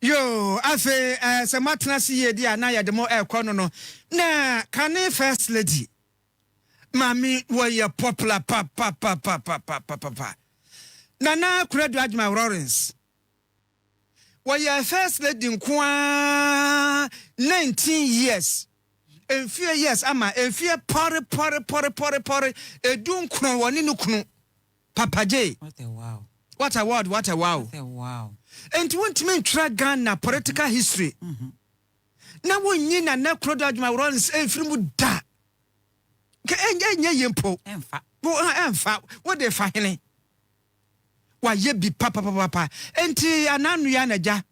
Yo, afe se matna si ye dia na ye de mo ekono no. Na kane first lady. Mami we popular pa. Nana Konadu Agyeman-Rawlings. We first lady nkwa 19 years. En few years ama en few pore edun kunu woni no kunu. Papa J. What a wow. What a word, what a wow. What a wow. And you want to make track Ghana political history. Now when you na Konadu Agyeman-Rawlings film da. Enye yempo. Emfa. What they fine. Wa ye bi papa. Enti ananu ya naja.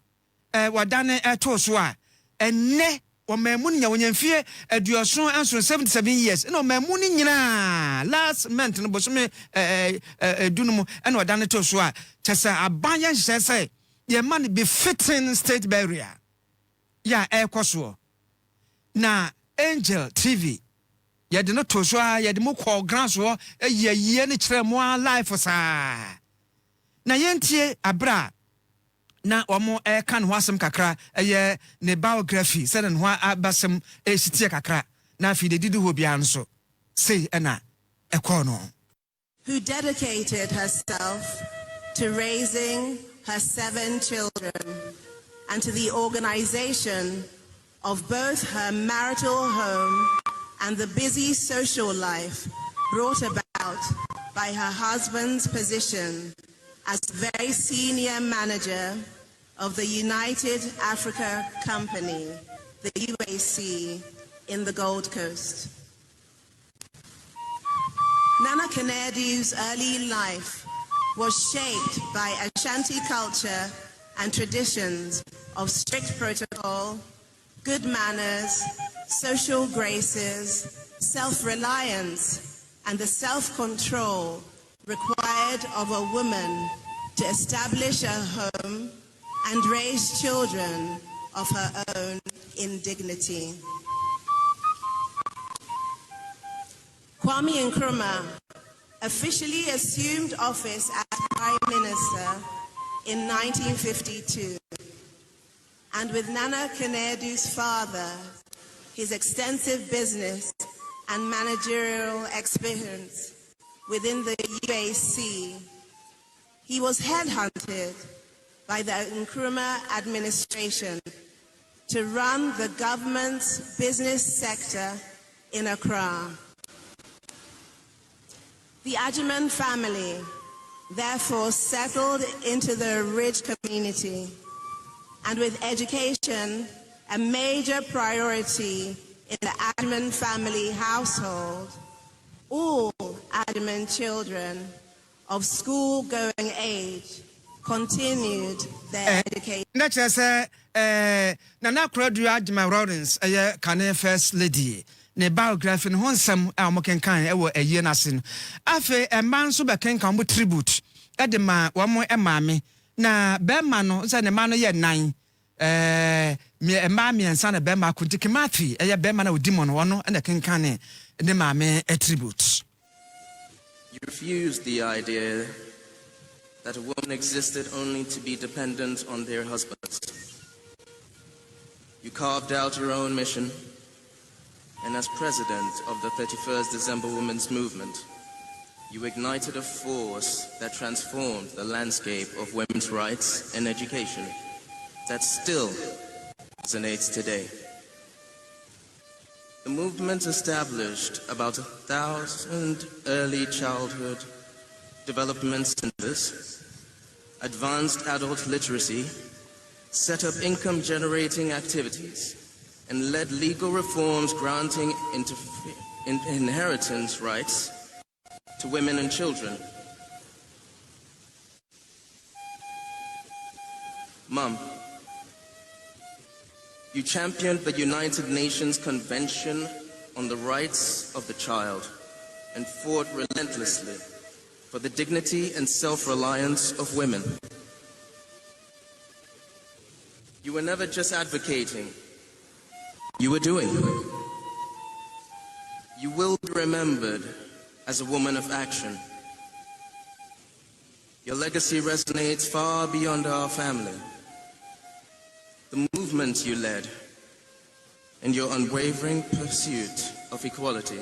Wadane to so a. Enne o memuni nya wonyamfie aduoso anso 77 years. No memuni nyina last month no bosome dunumu ena wadane to so a. Chesa abanya nhese ye man be fitting state barrier. Ya ekoso. Na Angel TV ye de no to so a ye de mo call grand so ye ne kire mo life sa. Na yentie abra na omo kan ho asem kakra eye ne biography said en ho abasem sitie kakra na fi de didi ho bia nso say na ekono who dedicated herself to raising her 7 children and to the organization of both her marital home and the busy social life brought about by her husband's position as very senior manager of the United Africa Company, the UAC, in the Gold Coast. Nana Konadu's early life was shaped by Ashanti culture and traditions of strict protocol, good manners, social graces, self-reliance, and the self-control required of a woman to establish a home and raise children of her own in dignity. Kwame Nkrumah officially assumed office as Prime Minister in 1952, and with Nana Konadu's father, his extensive business and managerial experience within the UAC, he was headhunted by the Nkrumah administration to run the government's business sector in Accra. The Agyeman family therefore settled into the Ridge community, and with education a major priority in the Agyeman family household, all Agyeman children of school-going age continued their education. Next say Nana Konadu Agyeman-Rawlings kane first lady. Ne biography no honsam a mo kenkan e wo aye nasin. Afe man so be kenkan mo tribute. E de ma wo mo maame na be ma no se ne ma no ye nan. Me ma miensa na be ma kuntiki mathi e ye be ma na odi mo no wono na kenkan ne maame tribute. You refused the idea that a woman existed only to be dependent on their husbands. You carved out your own mission, and as president of the 31st December Women's Movement, you ignited a force that transformed the landscape of women's rights and education that still resonates today. The movement established about 1,000 early childhood development centers, advanced adult literacy, set up income-generating activities, and led legal reforms granting inheritance rights to women and children. Mom, you championed the United Nations Convention on the Rights of the Child and fought relentlessly for the dignity and self-reliance of women. You were never just advocating, you were doing. You will be remembered as a woman of action. Your legacy resonates far beyond our family. The movement you led and your unwavering pursuit of equality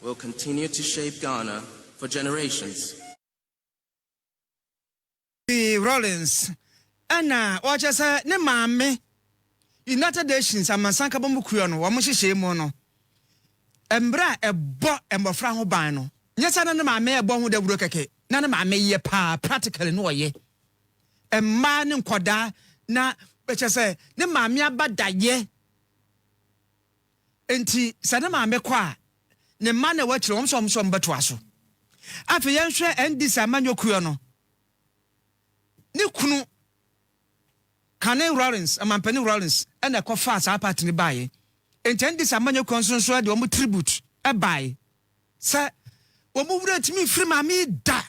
will continue to shape Ghana for generations. Rawlings, Anna, watch us, ne mame. United Nations, a Masanka Bomukuano, Wamushi Mono. Embra a bo and Bofran Hobano. Yes, I don't know my mare born with a workake. None of my may pa practically no ye. A man in Quada, na, which I say, ne mamia bad da ye. Enti, Sadama me qua. Ne man a watch on some batwaso. After Yansha and this Amanyo Kuano. Ni kunu Angyeman-Rawlings, Angyeman-Rawlings, and a coffers are part in the buy. Intend this Amanyo consensus, the omu tribute, a buy. Sir, what moved to me from me da.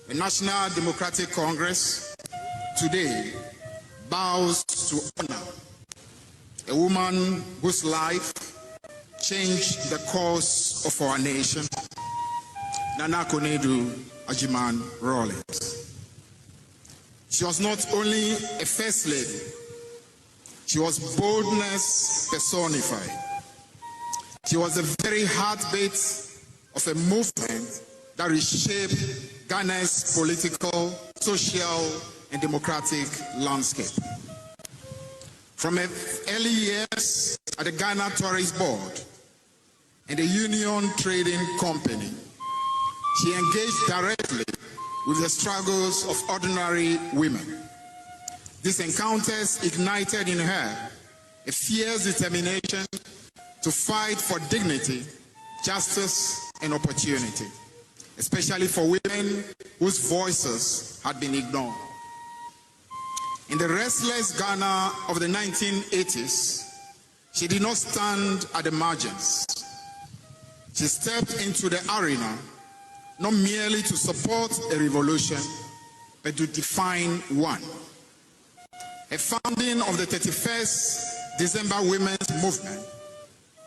The National Democratic Congress today bows to honor a woman whose life changed the course of our nation, Nana Konadu Agyeman-Rawlings. She was not only a first lady, she was boldness personified. She was the very heartbeat of a movement that reshaped Ghana's political, social, and democratic landscape. From her early years at the Ghana Tourist Board and the Union Trading Company, she engaged directly with the struggles of ordinary women. These encounters ignited in her a fierce determination to fight for dignity, justice, and opportunity, especially for women whose voices had been ignored. In the restless Ghana of the 1980s, she did not stand at the margins. She stepped into the arena not merely to support a revolution, but to define one. A founding of the 31st December Women's Movement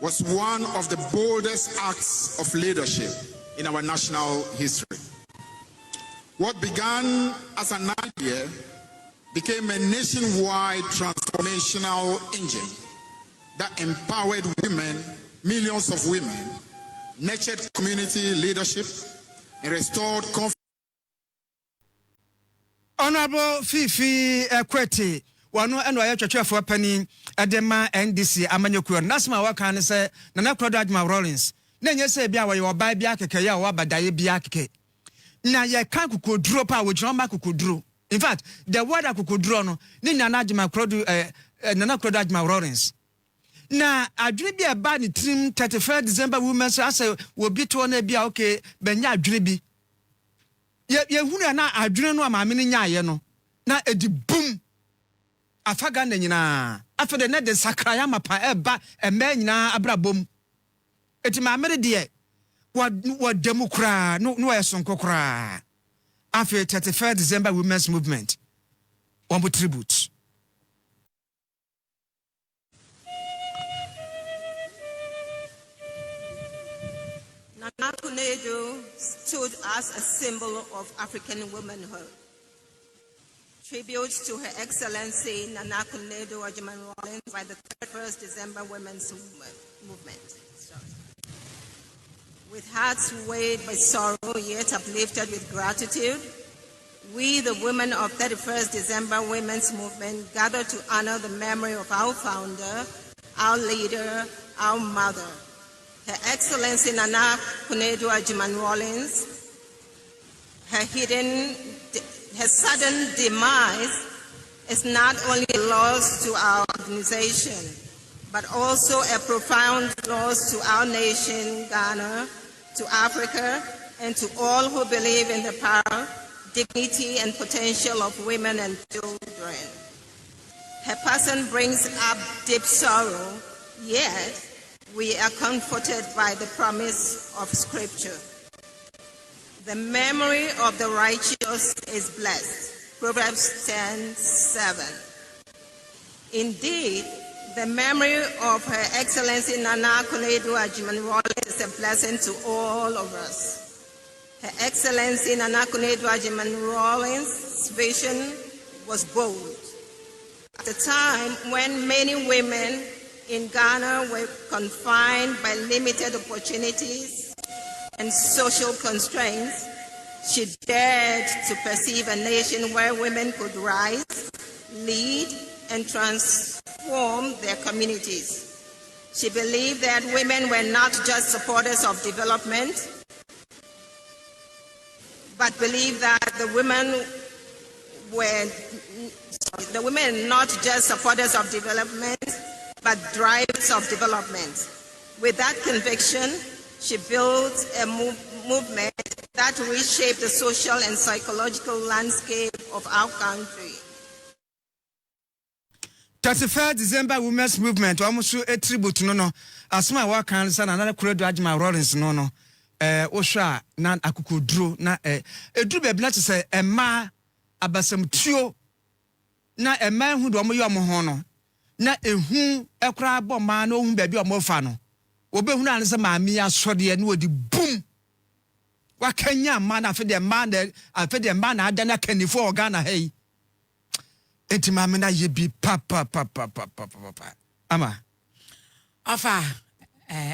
was one of the boldest acts of leadership in our national history. What began as an idea became a nationwide transformational engine that empowered women, millions of women, nurtured community leadership, and restored confidence. Honorable Fifi Equity, one and I church for penny, Adema NDC, Amanyoku, Nasma Wakan say, Nana Agyeman-Rawlings. Then you say, Bia, you buy Biaka, or Badaye Biake. Now, you can't could drop out with John Maku could draw. In fact, the word I could draw no, Nana Agyeman-Rawlings. Now, I dream be a bad trim 31st December women, so I say, will be to one be okay, Benya Dribi. Ye who are not I dream no, my meaning ya no. Now, a boom. A fagan na after the net the Sakrayama pa eba, a man na abra boom. It's my many dear. What democrat, no, as son cocra. After 31st December women's movement. One more tribute. Nana Konadu stood as a symbol of African womanhood. Tributes to Her Excellency Nana Konadu Agyeman-Rawlings by the 31st December Women's Movement. With hearts weighed by sorrow, yet uplifted with gratitude, we, the women of 31st December Women's Movement, gather to honor the memory of our founder, our leader, our mother, Her Excellency Nana Konadu Agyeman-Rawlings. Her sudden demise is not only a loss to our organization, but also a profound loss to our nation, Ghana, to Africa, and to all who believe in the power, dignity, and potential of women and children. Her passing brings up deep sorrow, yet we are comforted by the promise of Scripture. The memory of the righteous is blessed. Proverbs 10:7. Indeed, the memory of Her Excellency Nana Konadu Agyeman-Rawlings is a blessing to all of us. Her Excellency Nana Konadu Agyeman-Rawlings' vision, was bold. At a time when many women in Ghana were confined by limited opportunities and social constraints, she dared to perceive a nation where women could rise, lead, and transform their communities. She believed that women were not just supporters of development, but believed that the women not just supporters of development, but drivers of development. With that conviction, she built a movement that reshaped the social and psychological landscape of our country. 31st December Women's Movement, almost a tribute no. Asma wa kan sana na Konadu Agyeman-Rawlings no. Osha na akukudro na edru be bla se ema abasam tuo na ema hu do omoyo omo no na ehu ekra bo ma na ohun ba bi omo fa no obehunu an se ma mi asode na odi boom wakanya ma na afede ma na adana kanifo organa hey enti ma me na ye bi papa ama afa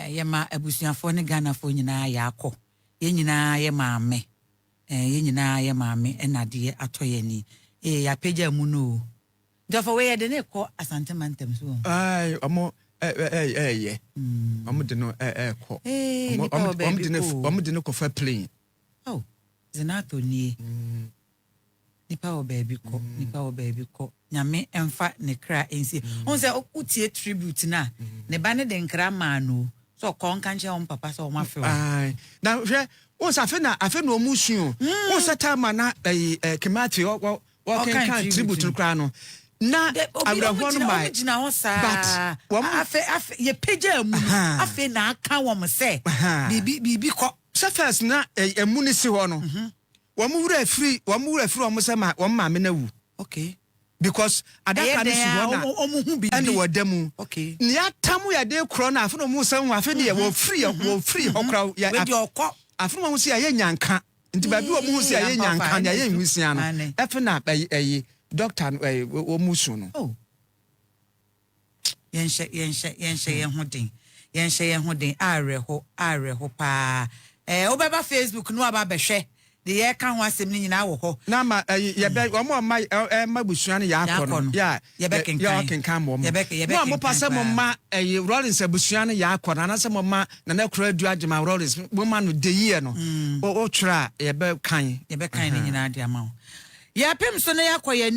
yema abusuafo ne Ghanafo nyina ya akọ ye nyina ye maame ye nyina ye maame enade atoyeni ya peja mu no dafo we ye de ne kọ asante mantem so ai omo ye omo de no kọ omo de no kọ fa plane oh zinato ni nipa o baby ko nyame emfa ne kra ensi on se utie tribute na ne ba ne de nkra ma no so kon kanche on papa so ma fe ai na hwe o sa fe na o musu o sa tama na kemati o kan tribute kra no na abraho no mai but afe ye peja mu afe na aka wo mo se bibi ko se first na emu ni si ho no wamura free omusema wamma me na wu okay because adaka ne si ho na omuhu bi ene wadamu okay ni atamu ya de kro na afa no musem afa de wo free hokra ya we de okọ afa no si aye nyanka nti ba bi wo mu si aye nyanka na aye nwusia no efe na ayi doctor wo musu no oh yenhye ye hodin areho pa obeba Facebook no aba behwe de ye kan ho asem ni nyina wo ho na ma ye be omo ma busua no ya akọ no ya ye be kenkan mo mo pasa mo ma Rawlings busua no ya akọ na se mo ma na Konadu Agyeman-Rawlings mo ma no de ye no o tra ye be kan ni nyina de ama ye pem so na yakọ ye